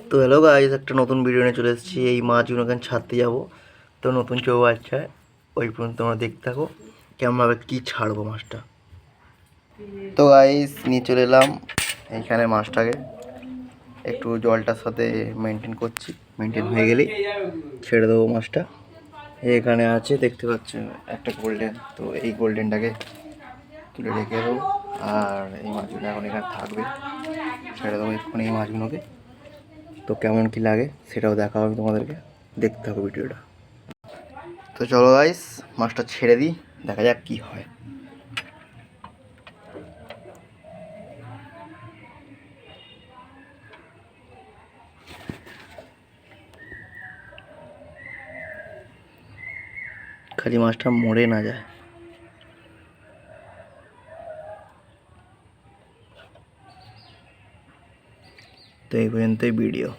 তো hello guys, একটা নতুন ভিডিও নিয়ে চলে এসেছি। এই মাছগুলোকে ছাড়তে যাব, তো নতুন চৌবাচ্চায়। ওই পর্যন্ত তোমরা দেখতে থাকো কেমনভাবে কী ছাড়বো মাছটা। তো গাইস, নিয়ে চলে এলাম এইখানে মাছটাকে। একটু জলটার সাথে মেনটেন করছি, মেনটেন হয়ে গেলেই ছেড়ে দেবো মাছটা। এখানে আছে দেখতে পাচ্ছেন একটা গোল্ডেন, তো এই গোল্ডেনটাকে তুলে রেখে দেবো। আর এই মাছগুলো এখন এখানে থাকবে, ছেড়ে দেবো এক্ষুনি এই মাছগুলোকে। তো কেমন কি লাগে সেটাও দেখা হবে তোমাদেরকে, দেখতে থাকো ভিডিওটা। তো চলো গাইস, মাছটা ছেড়ে দিই, দেখা যাক কি হয়। খালি মাছটা মরে না যায়। তো এই পর্যন্তই ভিডিও।